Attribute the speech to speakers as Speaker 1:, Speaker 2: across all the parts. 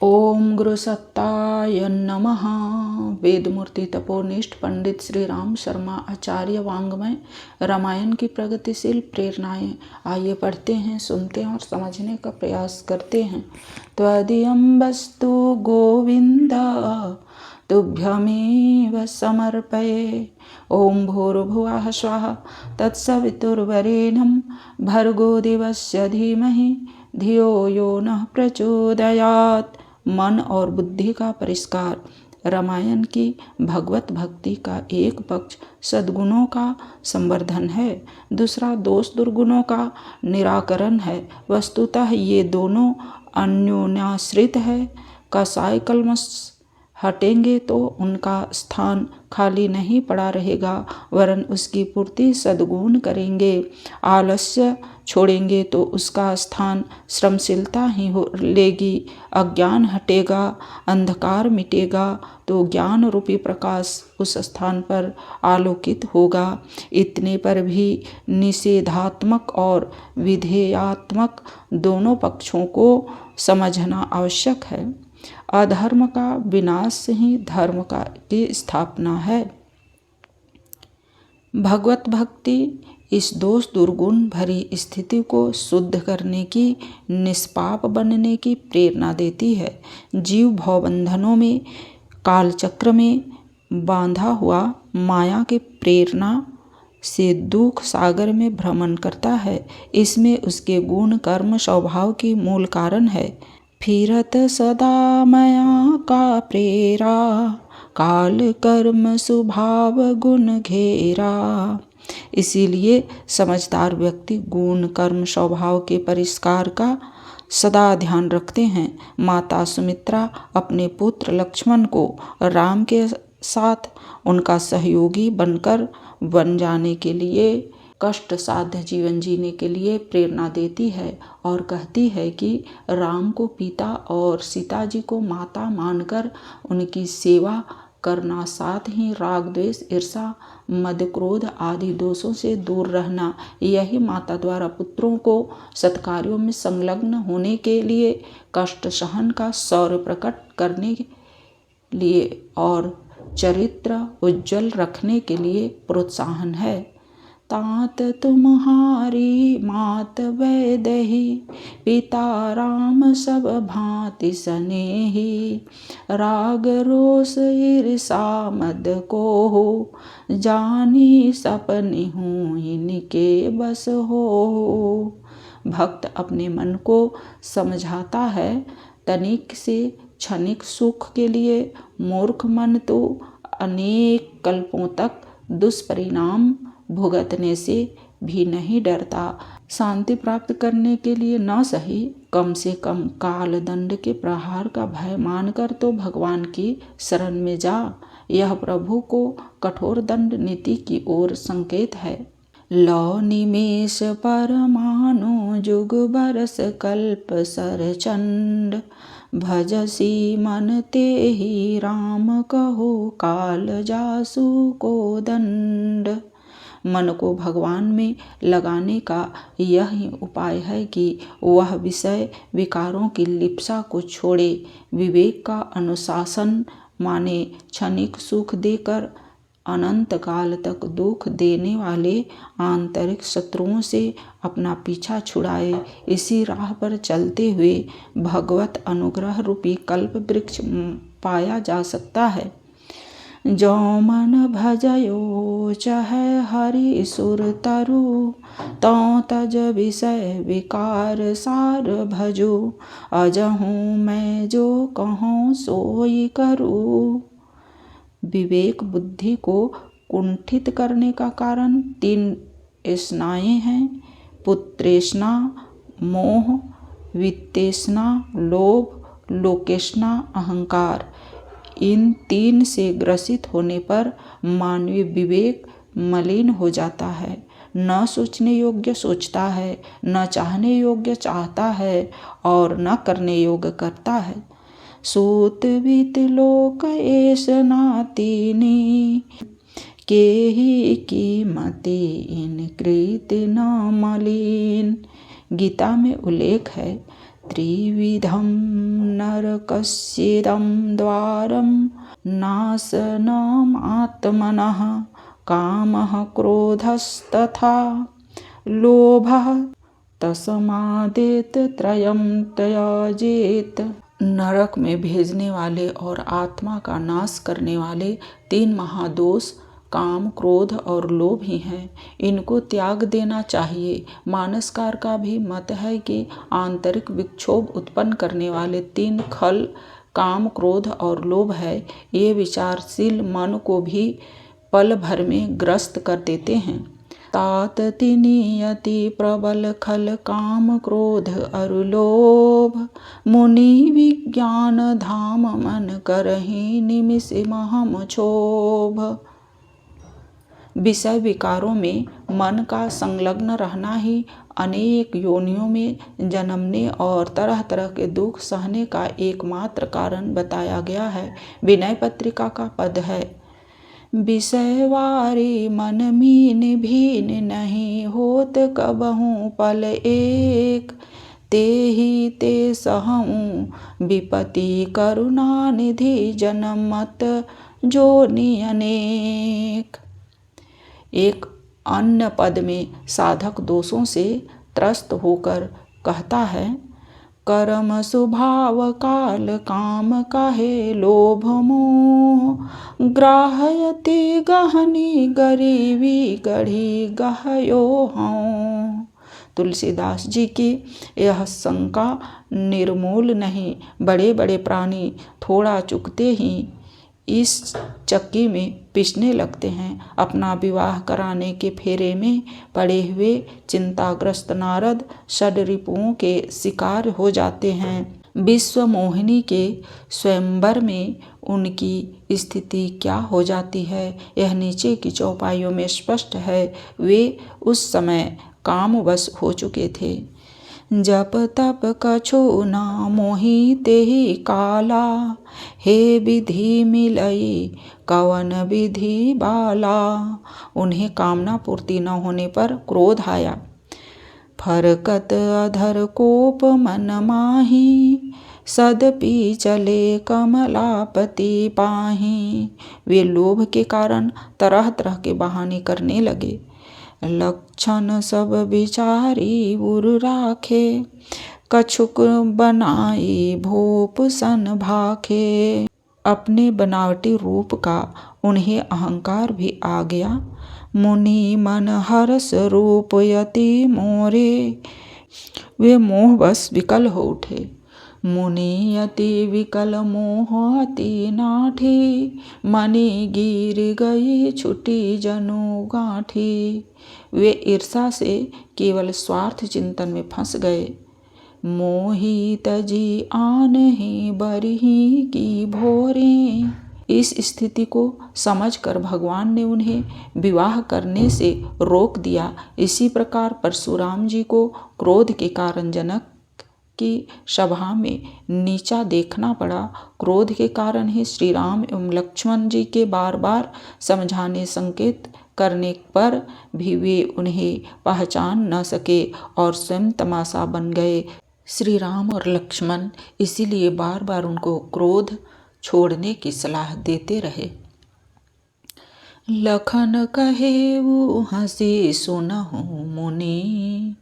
Speaker 1: ओम गुरु सत्ताय नमः। वेदमूर्ति तपोनिष्ठ पंडित श्री राम शर्मा आचार्य वाङ्मय रामायण की प्रगतिशील प्रेरणाएं। आइए पढ़ते हैं, सुनते हैं और समझने का प्रयास करते हैं। त्वदीयं वस्तु गोविंद तुभ्यमेव समर्पये। ओम भूर्भुवः स्वः तत्सवितुर्वरेण्यं भर्गो देवस्य धीमहि धियो यो नः प्रचोदयात्। मन और बुद्धि का परिष्कार। रामायण की भगवत भक्ति का एक पक्ष सद्गुणों का संवर्धन है, दूसरा दोष दुर्गुणों का निराकरण है। वस्तुतः ये दोनों अन्योन्याश्रित है। कसाय कल्मष हटेंगे तो उनका स्थान खाली नहीं पड़ा रहेगा, वरन उसकी पूर्ति सद्गुण करेंगे। आलस्य छोड़ेंगे तो उसका स्थान श्रमशीलता ही हो लेगी। अज्ञान हटेगा, अंधकार मिटेगा तो ज्ञान रूपी प्रकाश उस स्थान पर आलोकित होगा। इतने पर भी निषेधात्मक और विधेयात्मक दोनों पक्षों को समझना आवश्यक है। अधर्म का विनाश ही धर्म की स्थापना है। भगवत भक्ति इस दोष दुर्गुण भरी स्थिति को शुद्ध करने की, निष्पाप बनने की प्रेरणा देती है। जीव भवबंधनों में, कालचक्र में बांधा हुआ माया के प्रेरणा से दुख सागर में भ्रमण करता है। इसमें उसके गुण कर्म स्वभाव की मूल कारण है। फिरत सदा माया का प्रेरा, काल कर्म स्वभाव गुण घेरा। इसीलिए समझदार व्यक्ति गुण कर्म स्वभाव के परिष्कार का सदा ध्यान रखते हैं। माता सुमित्रा अपने पुत्र लक्ष्मण को राम के साथ उनका सहयोगी बनकर बन जाने के लिए, कष्ट साध्य जीवन जीने के लिए प्रेरणा देती है और कहती है कि राम को पिता और सीता जी को माता मानकर उनकी सेवा करना, साथ ही राग द्वेष ईर्षा मद क्रोध आदि दोषों से दूर रहना, यही माता द्वारा पुत्रों को सत्कार्यों में संलग्न होने के लिए, कष्ट सहन का शौर्य प्रकट करने के लिए और चरित्र उज्जवल रखने के लिए प्रोत्साहन है। तात तुम्हारी मात वैदेही, पिता राम सब भांति स्नेही। राग रोष ईर्षा मद को हो, जानी सपनी हूँ इनके बस हो। भक्त अपने मन को समझाता है, तनिक से क्षणिक सुख के लिए मूर्ख मन तो अनेक कल्पों तक दुष्परिणाम भुगतने से भी नहीं डरता। शांति प्राप्त करने के लिए न सही, कम से कम काल दंड के प्रहार का भय मानकर तो भगवान की शरण में जा। यह प्रभु को कठोर दंड नीति की ओर संकेत है। लौ निमेष परमाणु जुग बरस कल्प सरचंड, भजसी मन ते ही राम कहो काल जासु को दंड। मन को भगवान में लगाने का यही उपाय है कि वह विषय विकारों की लिप्सा को छोड़े, विवेक का अनुशासन माने, क्षणिक सुख देकर अनंत काल तक दुख देने वाले आंतरिक शत्रुओं से अपना पीछा छुड़ाए। इसी राह पर चलते हुए भगवत अनुग्रह रूपी कल्प वृक्ष पाया जा सकता है। जो मन भजयो चहे हरि सुर तरु, तो तज विषय विकार सार भजो। अजहूँ मैं जो कहूँ सोई करूँ। विवेक बुद्धि को कुंठित करने का कारण 3 तृष्णाएं हैं। पुत्रेष्णा, मोह, वित्तेष्णा, लोभ, लोकेष्णा, अहंकार। इन 3 से ग्रसित होने पर मानवीय विवेक मलिन हो जाता है। न सोचने योग्य सोचता है, न चाहने योग्य चाहता है और न करने योग्य करता है। सूत वित लोक एस नातिनी, के ही कीमती इन कृत न मलिन। गीता में उल्लेख है, त्रिविधं नरकस्येदं द्वारं नाशनमात्मनः कामः क्रोधस्तथा लोभः तस्मादेत त्रयं त्यजेत। नरक में भेजने वाले और आत्मा का नाश करने वाले 3 महादोष काम, क्रोध और लोभ ही हैं। इनको त्याग देना चाहिए। मानसकार का भी मत है कि आंतरिक विक्षोभ उत्पन्न करने वाले 3 खल काम, क्रोध और लोभ है। ये विचारशील मन को भी पल भर में ग्रस्त कर देते हैं। तात तिनियति प्रबल खल काम क्रोध अरु लोभ मुनि विज्ञान धाम मन करहि निमिष महम क्षोभ। विषय विकारों में मन का संलग्न रहना ही अनेक योनियों में जन्मने और तरह तरह के दुख सहने का एकमात्र कारण बताया गया है। विनय पत्रिका का पद है, विषयवारी मन मीन भीन नहीं होत कबहूँ पल एक ते ही ते सहूँ विपति करुणा निधि जनमत जोनि अनेक। एक अन्य पद में साधक दोषों से त्रस्त होकर कहता है, कर्म स्वभाव काल काम काहे लोभ मोह ग्राहयति गहनी गरीबी गढ़ी गहयो हूँ। तुलसीदास जी की यह शंका निर्मूल नहीं। बड़े बड़े प्राणी थोड़ा चुकते ही इस चक्की में पिसने लगते हैं। अपना विवाह कराने के फेरे में पड़े हुए चिंताग्रस्त नारद षड्रिपुओं के शिकार हो जाते हैं। विश्व मोहिनी के स्वयंवर में उनकी स्थिति क्या हो जाती है, यह नीचे की चौपाइयों में स्पष्ट है। वे उस समय कामवश हो चुके थे। जप तप कछु ना मोहि तेहि काला हे विधि मिलई कवन विधि बाला। उन्हें कामना पूर्ति न होने पर क्रोध आया। फरकत अधर कोप मन माही सदपि चले कमलापति पाही। वे लोभ के कारण तरह तरह के बहाने करने लगे। लक्षण सब विचारी उर राखे कछुक बनाई भूप सन भाखे। अपने बनावटी रूप का उन्हें अहंकार भी आ गया। मुनि मन हर्ष रूप यति मोरे वे मोहवश विकल हो उठे। मुनि यति विकल मोह अति नाठी मणि गिर गई छुटी जनु गांठी। वे ईर्षा से केवल स्वार्थ चिंतन में फंस गए। मोहि तजी आनहि बरहि की भोरे। इस स्थिति को समझकर भगवान ने उन्हें विवाह करने से रोक दिया। इसी प्रकार परशुराम जी को क्रोध के कारण जनक की सभा में नीचा देखना पड़ा। क्रोध के कारण ही श्री राम एवं लक्ष्मण जी के बार बार समझाने संकेत करने पर भी वे उन्हें पहचान न सके और स्वयं तमाशा बन गए। श्री राम और लक्ष्मण इसीलिए बार बार उनको क्रोध छोड़ने की सलाह देते रहे। लखन कहेऊ हंसी सुनहु मुनि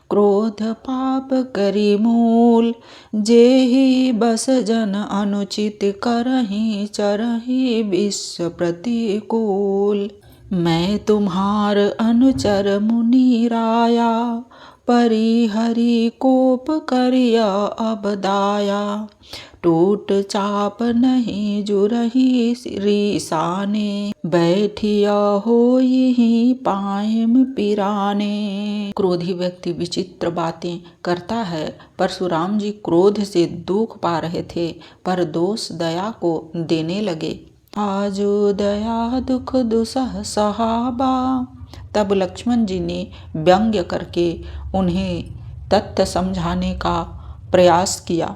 Speaker 1: क्रोध पाप करी मूल जेहि बस जन अनुचित करहि चरहि विश्व प्रतिकूल। मैं तुम्हार अनुचर मुनि राया परिहरि कोप करिया अब दाया टूट चाप नहीं जुरही रिसाने बैठिया होई पायम पिराने। क्रोधी व्यक्ति विचित्र बातें करता है। परशुराम जी क्रोध से दुख पा रहे थे पर दोष दया को देने लगे। आजो दया दुख दुसह सहाबा। तब लक्ष्मण जी ने व्यंग्य करके उन्हें तथ्य समझाने का प्रयास किया।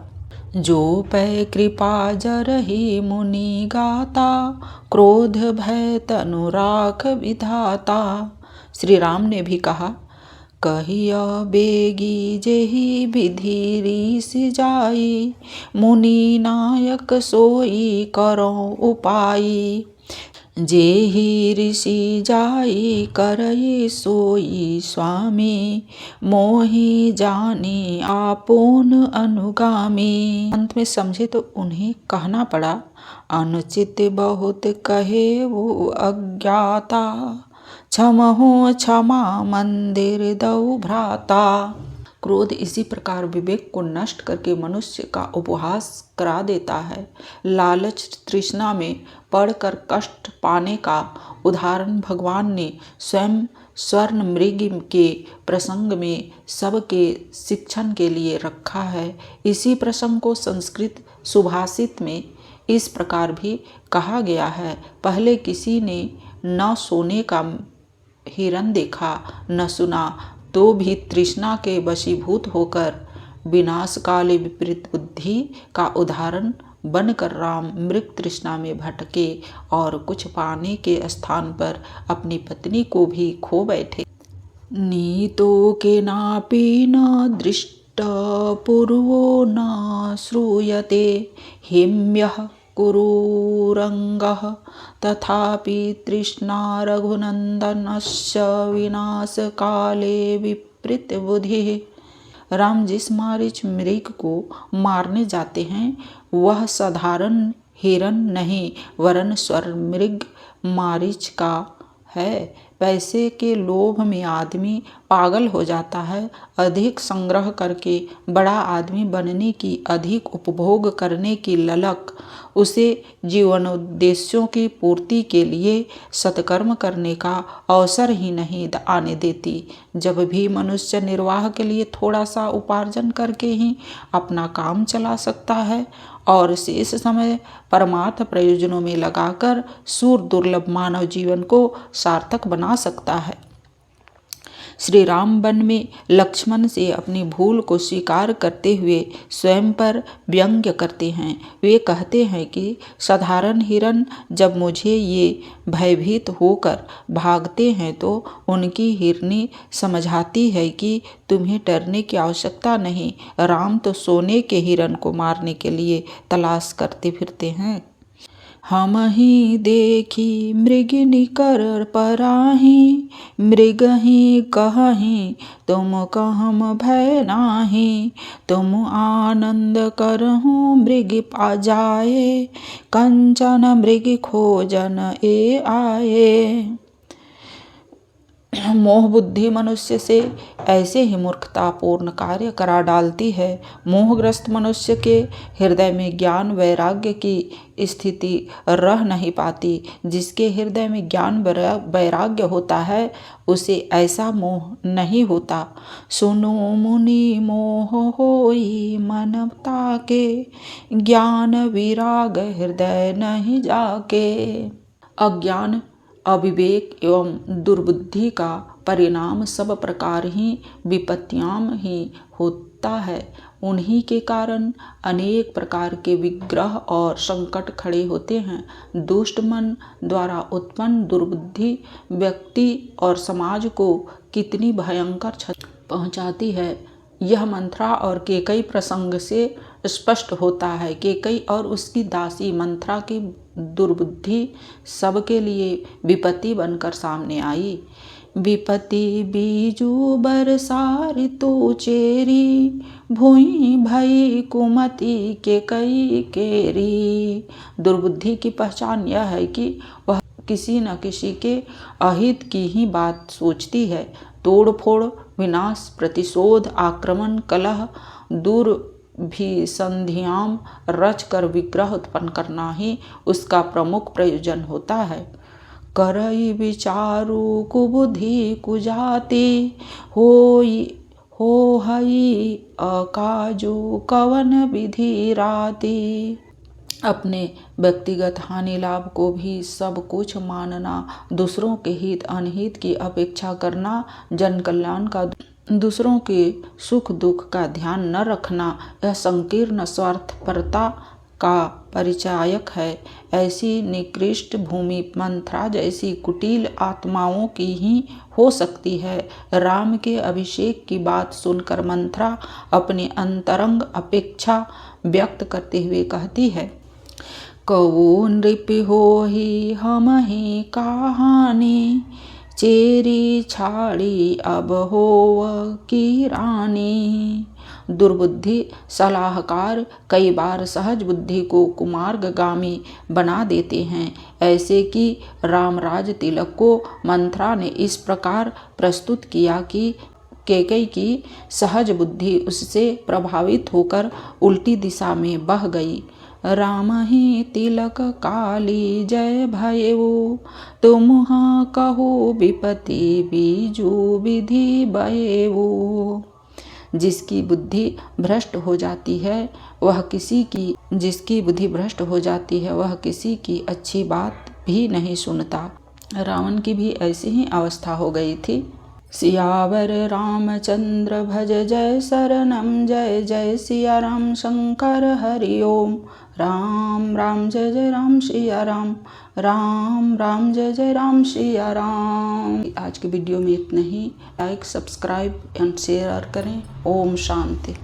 Speaker 1: जो पै कृपा जरहि मुनि गाता क्रोध भय तनु राख विधाता। श्री राम ने भी कहा, कहिया बेगी जेहि विधि ऋष जाई, मुनि नायक सोई करो उपाई। जेहि ऋषि जाई करई सोई स्वामी, मोहि जानी आपुन अनुगामी। अंत में समझे तो उन्हें कहना पड़ा, अनुचित बहुत कहे वो अज्ञाता, क्षमहो क्षमा मंदिर दऊ भ्राता। क्रोध इसी प्रकार विवेक को नष्ट करके मनुष्य का उपहास करा देता है। लालच तृष्णा में पड़कर कष्ट पाने का उदाहरण भगवान ने स्वयं स्वर्ण मृग के प्रसंग में सबके शिक्षण के लिए रखा है। इसी प्रसंग को संस्कृत सुभाषित में इस प्रकार भी कहा गया है, पहले किसी ने न सोने का हिरण देखा न सुना, तो भी तृष्णा के वशीभूत होकर विनाशकाले विपरीत बुद्धि का उदाहरण बनकर राम मृग तृष्णा में भटके और कुछ पाने के स्थान पर अपनी पत्नी को भी खो बैठे। नीतो के नापि न दृष्ट पूर्वो न श्रूयते, हिम्यः कुरुरंगः तथापि तृष्णा रघुनंदनस्य विनाश काले विपरीत बुद्धि। राम जिस मारीच मृग को मारने जाते हैं वह साधारण हिरण नहीं वरन स्वर्ण मृग मारीच का है। पैसे के लोभ में आदमी पागल हो जाता है। अधिक संग्रह करके बड़ा आदमी बनने की, अधिक उपभोग करने की ललक उसे जीवनोद्देश्यों की पूर्ति के लिए सत्कर्म करने का अवसर ही नहीं आने देती। जब भी मनुष्य निर्वाह के लिए थोड़ा सा उपार्जन करके ही अपना काम चला सकता है और शेष समय परमार्थ प्रयोजनों में लगाकर सूर दुर्लभ मानव जीवन को सार्थक बना सकता है। श्री राम वन में लक्ष्मण से अपनी भूल को स्वीकार करते हुए स्वयं पर व्यंग्य करते हैं। वे कहते हैं कि साधारण हिरण जब मुझे ये भयभीत होकर भागते हैं तो उनकी हिरनी समझाती है कि तुम्हें डरने की आवश्यकता नहीं। राम तो सोने के हिरण को मारने के लिए तलाश करते फिरते हैं। हम ही देखी मृग निकर पराही, मृग ही कहीं तुम कहम भय नाही। तुम आनंद करहु मृग पा जाए, कंचन मृग खोजन ए आए। मोह बुद्धि मनुष्य से ऐसे ही मूर्खतापूर्ण कार्य करा डालती है। मोहग्रस्त मनुष्य के हृदय में ज्ञान वैराग्य की स्थिति रह नहीं पाती। जिसके हृदय में ज्ञान वैराग्य होता है उसे ऐसा मोह नहीं होता। सुनो मुनि मोह होई मन ताके, ज्ञान विराग हृदय नहीं जाके। अज्ञान अविवेक एवं दुर्बुद्धि का परिणाम सब प्रकार ही विपत्तियां ही होता है। उन्हीं के कारण अनेक प्रकार के विग्रह और संकट खड़े होते हैं। दुष्ट मन द्वारा उत्पन्न दुर्बुद्धि व्यक्ति और समाज को कितनी भयंकर क्षति पहुंचाती है यह मंथरा और केकई प्रसंग से स्पष्ट होता है। केकई और उसकी दासी मंथरा की दुर्बुद्धि सबके लिए विपत्ति बनकर सामने आई। विपत्ति बीजू बरसा ऋतु चेरी, भूई भई कुमति के कई केरी। दुर्बुद्धि की पहचान यह है कि वह किसी न किसी के अहित की ही बात सोचती है। तोड़ फोड़, विनाश, प्रतिशोध, आक्रमण, कलह, दुर्भिसंधियां रच कर विग्रह उत्पन्न करना ही उसका प्रमुख प्रयोजन होता है। करई विचारु कुबुद्धि कुजाति, हो हई अकाजु कवन विधि राति। अपने व्यक्तिगत हानि लाभ को भी सब कुछ मानना, दूसरों के हित अनहित की अपेक्षा करना, जन कल्याण का दूसरों के सुख दुख का ध्यान न रखना, यह संकीर्ण स्वार्थपरता का परिचायक है। ऐसी निकृष्ट भूमि मंथरा जैसी कुटिल आत्माओं की ही हो सकती है। राम के अभिषेक की बात सुनकर मंथरा अपनी अंतरंग अपेक्षा व्यक्त करते हुए कहती है, कवो नृप होहि हमहि कहानी, चेरी छाड़ी अब होव की रानी। दुर्बुद्धि सलाहकार कई बार सहज बुद्धि को कुमार्गगामी बना देते हैं। ऐसे कि रामराज तिलक को मंथरा ने इस प्रकार प्रस्तुत किया कि कैकेयी की सहज बुद्धि उससे प्रभावित होकर उल्टी दिशा में बह गई। राम ही तिलक काली जय भयऊ, तुम कहो विपति बीजू विधि बयऊ। जिसकी बुद्धि भ्रष्ट हो जाती है वह किसी की अच्छी बात भी नहीं सुनता। रावण की भी ऐसी ही अवस्था हो गई थी। सियावर रामचंद्र भज जय शरणम, जय जय सिया राम शंकर हरि ओम। राम राम जय जय राम सिया राम, राम राम जय जय राम सिया राम। आज के वीडियो में इतना ही। लाइक, सब्सक्राइब एंड शेयर करें। ओम शांति।